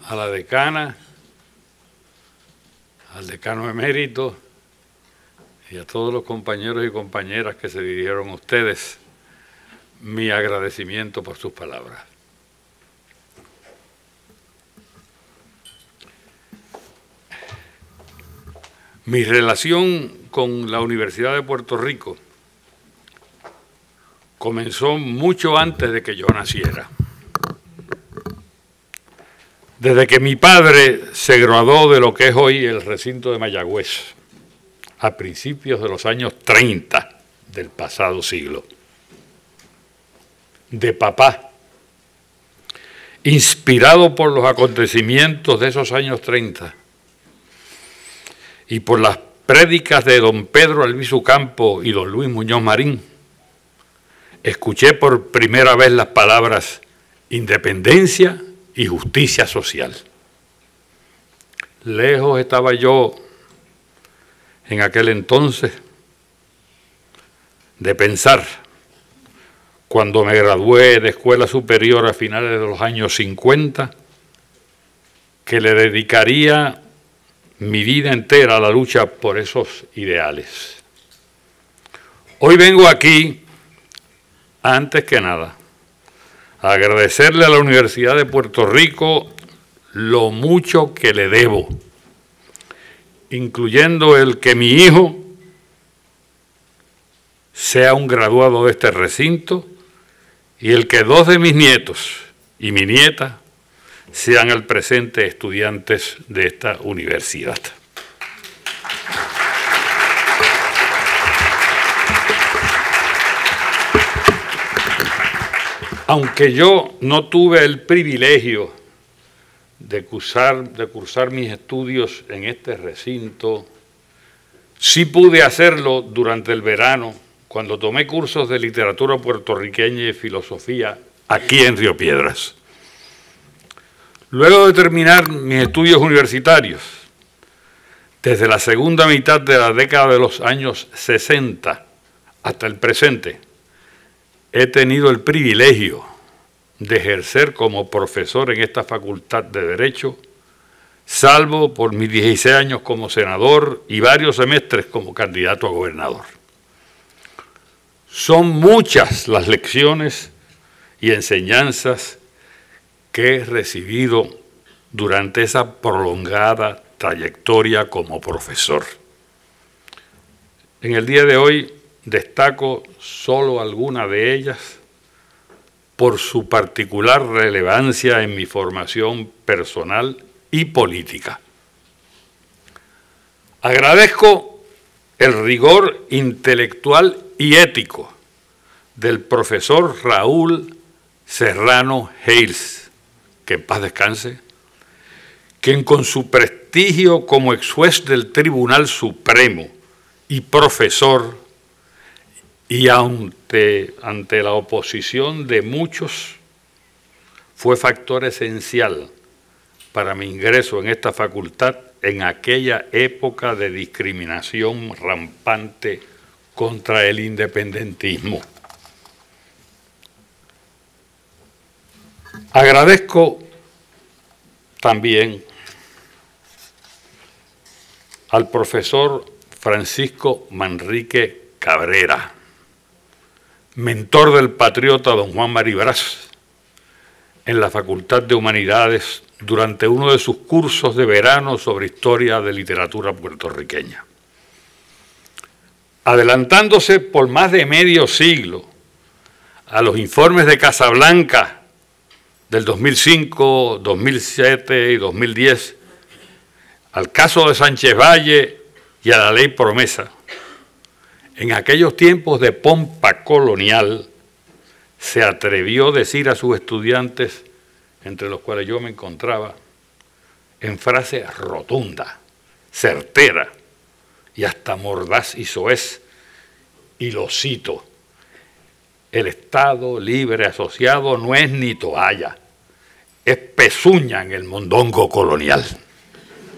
a la decana, al decano emérito y a todos los compañeros y compañeras que se dirigieron a ustedes, mi agradecimiento por sus palabras. Mi relación con la Universidad de Puerto Rico comenzó mucho antes de que yo naciera. Desde que mi padre se graduó de lo que es hoy el recinto de Mayagüez, a principios de los años 30 del pasado siglo. De papá, inspirado por los acontecimientos de esos años 30 y por las prédicas de don Pedro Albizu Campo y don Luis Muñoz Marín, escuché por primera vez las palabras independencia y justicia social. Lejos estaba yo en aquel entonces de pensar, cuando me gradué de escuela superior a finales de los años 50, que le dedicaría mi vida entera a la lucha por esos ideales. Hoy vengo aquí, antes que nada, a agradecerle a la Universidad de Puerto Rico lo mucho que le debo, incluyendo el que mi hijo sea un graduado de este recinto y el que 2 de mis nietos y mi nieta sean al presente estudiantes de esta universidad. Aunque yo no tuve el privilegio de cursar mis estudios en este recinto, sí pude hacerlo durante el verano, cuando tomé cursos de literatura puertorriqueña y filosofía aquí en Río Piedras. Luego de terminar mis estudios universitarios, desde la segunda mitad de la década de los años 60 hasta el presente, he tenido el privilegio de ejercer como profesor en esta facultad de Derecho, salvo por mis 16 años como senador y varios semestres como candidato a gobernador. Son muchas las lecciones y enseñanzas que he recibido durante esa prolongada trayectoria como profesor. En el día de hoy destaco solo alguna de ellas por su particular relevancia en mi formación personal y política. Agradezco el rigor intelectual y ético del profesor Raúl Serrano Hales, que en paz descanse, quien con su prestigio como ex juez del Tribunal Supremo y profesor, y ante la oposición de muchos, fue factor esencial para mi ingreso en esta facultad en aquella época de discriminación rampante contra el independentismo. Agradezco también al profesor Francisco Manrique Cabrera, mentor del patriota don Juan Maribraz, en la Facultad de Humanidades durante uno de sus cursos de verano sobre historia de literatura puertorriqueña. Adelantándose por más de medio siglo a los informes de Casablanca del 2005, 2007 y 2010, al caso de Sánchez Valle y a la ley Promesa, en aquellos tiempos de pompa colonial, se atrevió a decir a sus estudiantes, entre los cuales yo me encontraba, en frase rotunda, certera y hasta mordaz y soez, y lo cito: el Estado libre asociado no es ni toalla, es pezuña en el mondongo colonial.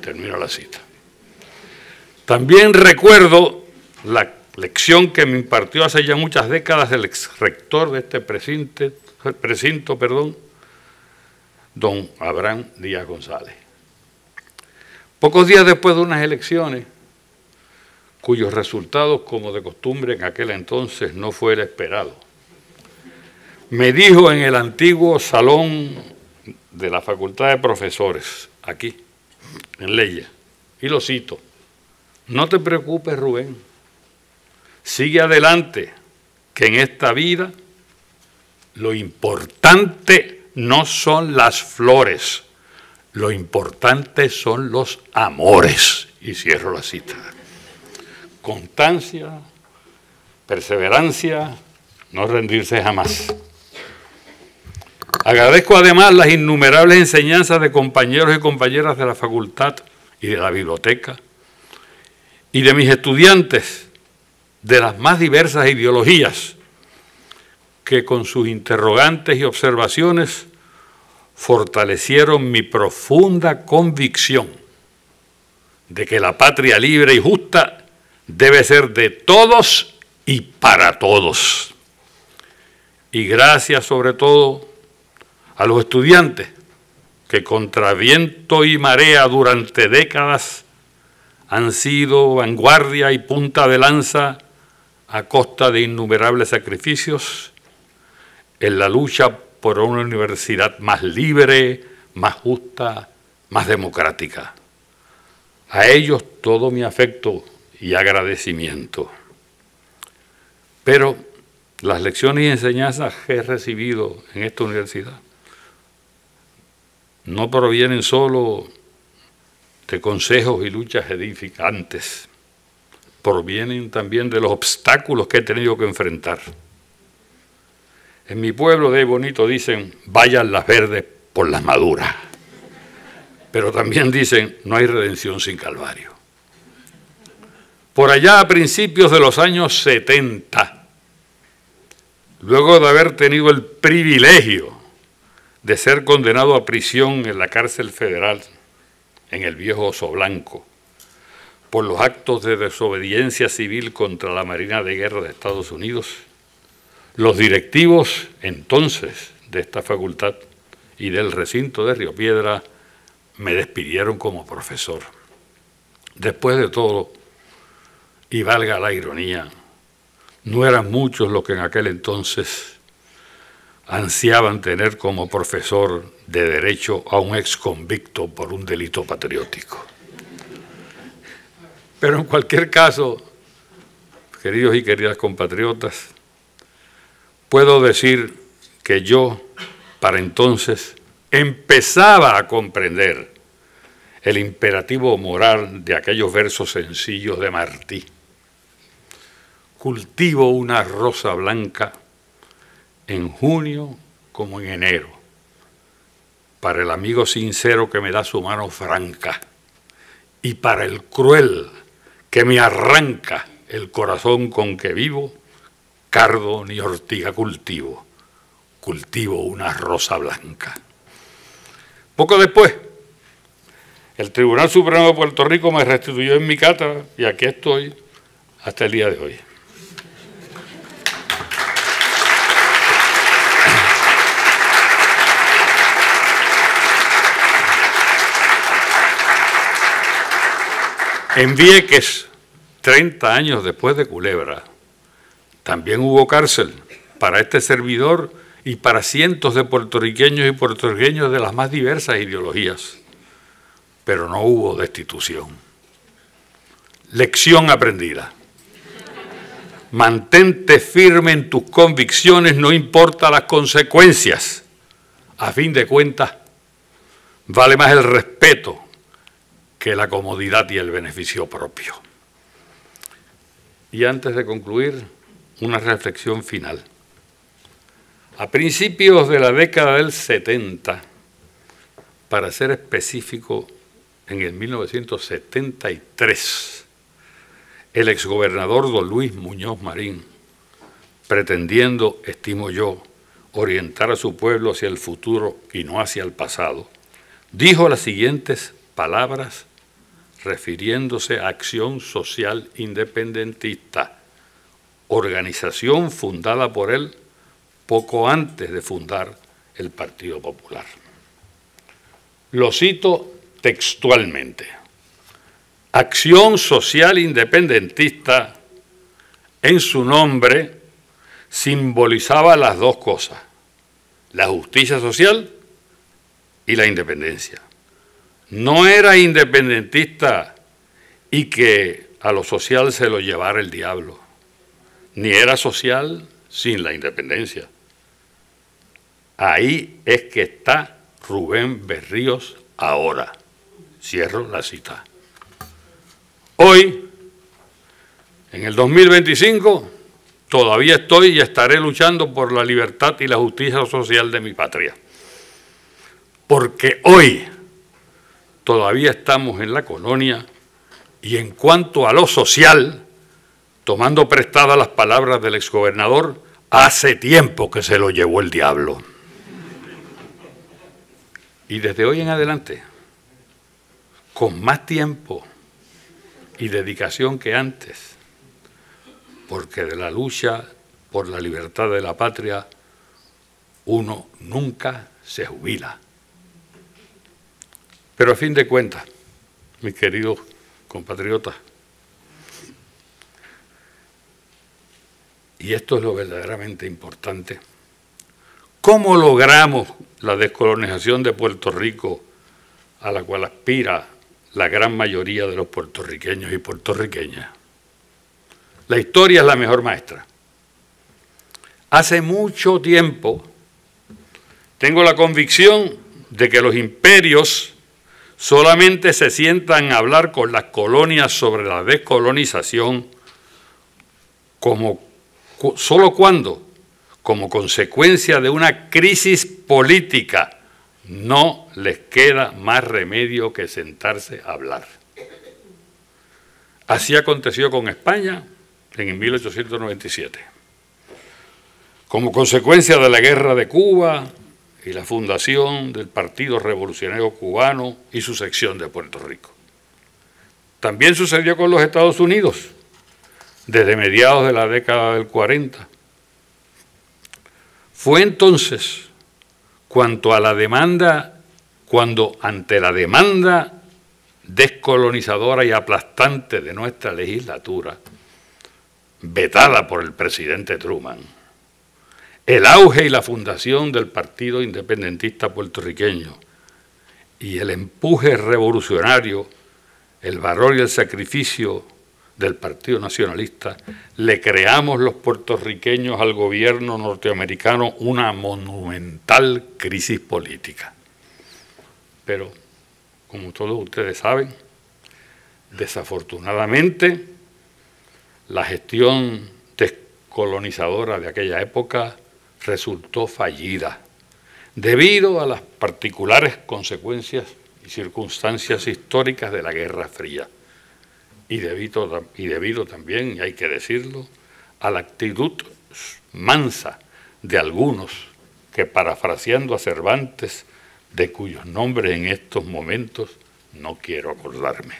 Termino la cita. También recuerdo la lección que me impartió hace ya muchas décadas el ex rector de este precinto, don Abraham Díaz González. Pocos días después de unas elecciones, cuyos resultados, como de costumbre en aquel entonces, no fue el esperado, me dijo en el antiguo salón de la Facultad de Profesores, aquí, en Leyes, y lo cito: no te preocupes, Rubén, sigue adelante, que en esta vida lo importante no son las flores, lo importante son los amores. Y cierro la cita. Constancia, perseverancia, no rendirse jamás. Agradezco además las innumerables enseñanzas de compañeros y compañeras de la facultad y de la biblioteca y de mis estudiantes de las más diversas ideologías que con sus interrogantes y observaciones fortalecieron mi profunda convicción de que la patria libre y justa debe ser de todos y para todos. Y gracias sobre todo a los estudiantes que contra viento y marea durante décadas han sido vanguardia y punta de lanza a costa de innumerables sacrificios en la lucha por una universidad más libre, más justa, más democrática. A ellos todo mi afecto y agradecimiento. Pero las lecciones y enseñanzas que he recibido en esta universidad no provienen solo de consejos y luchas edificantes, provienen también de los obstáculos que he tenido que enfrentar. En mi pueblo de Bonito dicen: vayan las verdes por las maduras. Pero también dicen: no hay redención sin calvario. Por allá a principios de los años 70, luego de haber tenido el privilegio de ser condenado a prisión en la cárcel federal, en el viejo Oso Blanco, por los actos de desobediencia civil contra la Marina de Guerra de Estados Unidos, los directivos entonces de esta facultad y del recinto de Río Piedra me despidieron como profesor. Después de todo, y valga la ironía, no eran muchos los que en aquel entonces ansiaban tener como profesor de derecho a un exconvicto por un delito patriótico. Pero en cualquier caso, queridos y queridas compatriotas, puedo decir que yo, para entonces, empezaba a comprender el imperativo moral de aquellos versos sencillos de Martí. Cultivo una rosa blanca en junio como en enero, para el amigo sincero que me da su mano franca y para el cruel que me arranca el corazón con que vivo, cardo ni ortiga cultivo, cultivo una rosa blanca. Poco después, el Tribunal Supremo de Puerto Rico me restituyó en mi cátedra y aquí estoy hasta el día de hoy. En Vieques, 30 años después de Culebra, también hubo cárcel para este servidor y para cientos de puertorriqueños y puertorriqueños de las más diversas ideologías, pero no hubo destitución. Lección aprendida. Mantente firme en tus convicciones, no importa las consecuencias. A fin de cuentas, vale más el respeto que la comodidad y el beneficio propio. Y antes de concluir, una reflexión final. A principios de la década del 70, para ser específico, en el 1973, el exgobernador don Luis Muñoz Marín, pretendiendo, estimo yo, orientar a su pueblo hacia el futuro y no hacia el pasado, dijo las siguientes palabras refiriéndose a Acción Social Independentista, organización fundada por él poco antes de fundar el Partido Popular. Lo cito textualmente. Acción Social Independentista, en su nombre, simbolizaba las dos cosas, la justicia social y la independencia. No era independentista y que a lo social se lo llevara el diablo, ni era social sin la independencia. Ahí es que está Rubén Berríos ahora. Cierro la cita. Hoy, en el 2025, todavía estoy y estaré luchando por la libertad y la justicia social de mi patria. Porque hoy todavía estamos en la colonia y en cuanto a lo social, tomando prestadas las palabras del exgobernador, hace tiempo que se lo llevó el diablo. Y desde hoy en adelante, con más tiempo y dedicación que antes, porque de la lucha por la libertad de la patria uno nunca se jubila. Pero a fin de cuentas, mis queridos compatriotas, y esto es lo verdaderamente importante, ¿cómo logramos la descolonización de Puerto Rico a la cual aspira la gran mayoría de los puertorriqueños y puertorriqueñas? La historia es la mejor maestra. Hace mucho tiempo tengo la convicción de que los imperios solamente se sientan a hablar con las colonias sobre la descolonización solo cuando, como consecuencia de una crisis política, no les queda más remedio que sentarse a hablar. Así aconteció con España en 1897. Como consecuencia de la guerra de Cuba y la fundación del Partido Revolucionario Cubano y su sección de Puerto Rico. También sucedió con los Estados Unidos, desde mediados de la década del 40. Fue entonces cuando ante la demanda descolonizadora y aplastante de nuestra legislatura, vetada por el presidente Truman, el auge y la fundación del Partido Independentista Puertorriqueño y el empuje revolucionario, el valor y el sacrificio del Partido Nacionalista, le creamos los puertorriqueños al gobierno norteamericano una monumental crisis política. Pero, como todos ustedes saben, desafortunadamente, la gestión descolonizadora de aquella época resultó fallida, debido a las particulares consecuencias y circunstancias históricas de la Guerra Fría. Y debido también, y hay que decirlo, a la actitud mansa de algunos que, parafraseando a Cervantes, de cuyos nombres en estos momentos no quiero acordarme.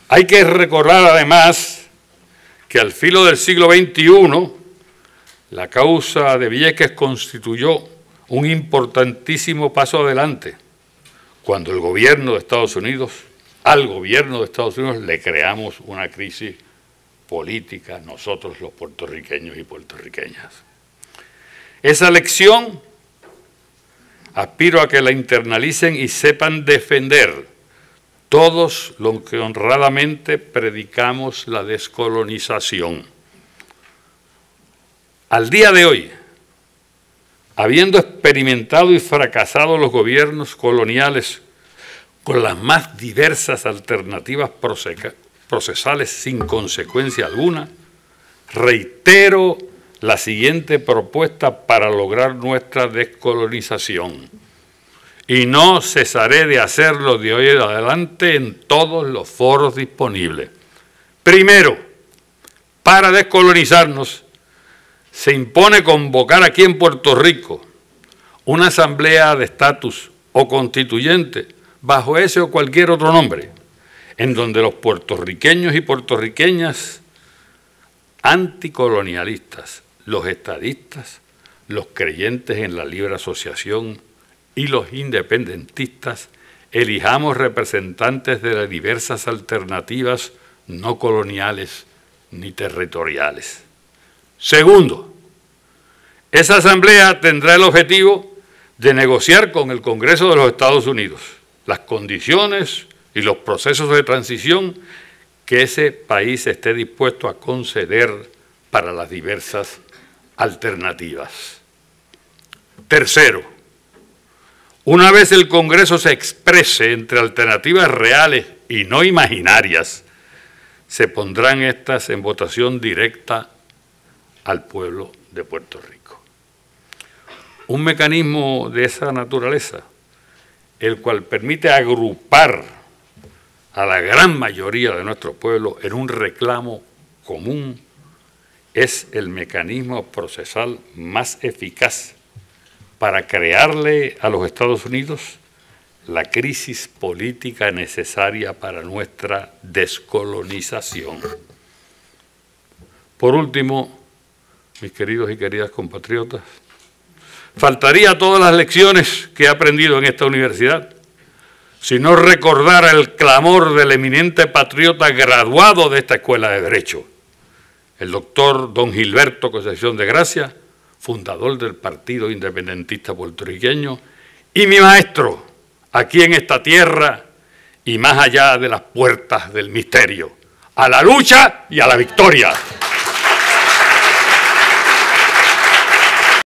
Hay que recordar además que al filo del siglo XXI, la causa de Vieques constituyó un importantísimo paso adelante, cuando al gobierno de Estados Unidos le creamos una crisis política, nosotros los puertorriqueños y puertorriqueñas. Esa lección aspiro a que la internalicen y sepan defender todos los que honradamente predicamos la descolonización. Al día de hoy, habiendo experimentado y fracasado los gobiernos coloniales con las más diversas alternativas procesales sin consecuencia alguna, reitero la siguiente propuesta para lograr nuestra descolonización. Y no cesaré de hacerlo de hoy en adelante en todos los foros disponibles. Primero, para descolonizarnos, se impone convocar aquí en Puerto Rico una asamblea de estatus o constituyente bajo ese o cualquier otro nombre, en donde los puertorriqueños y puertorriqueñas anticolonialistas, los estadistas, los creyentes en la libre asociación y los independentistas elijamos representantes de las diversas alternativas no coloniales ni territoriales. Segundo, esa asamblea tendrá el objetivo de negociar con el Congreso de los Estados Unidos las condiciones y los procesos de transición que ese país esté dispuesto a conceder para las diversas alternativas. Tercero, una vez el Congreso se exprese entre alternativas reales y no imaginarias, se pondrán estas en votación directa al pueblo de Puerto Rico. Un mecanismo de esa naturaleza, el cual permite agrupar a la gran mayoría de nuestro pueblo en un reclamo común, es el mecanismo procesal más eficaz para crearle a los Estados Unidos la crisis política necesaria para nuestra descolonización. Por último, mis queridos y queridas compatriotas, faltaría todas las lecciones que he aprendido en esta universidad si no recordara el clamor del eminente patriota graduado de esta Escuela de Derecho, el doctor don Gilberto Concepción de Gracia, fundador del Partido Independentista Puertorriqueño, y mi maestro, aquí en esta tierra y más allá de las puertas del misterio. ¡A la lucha y a la victoria!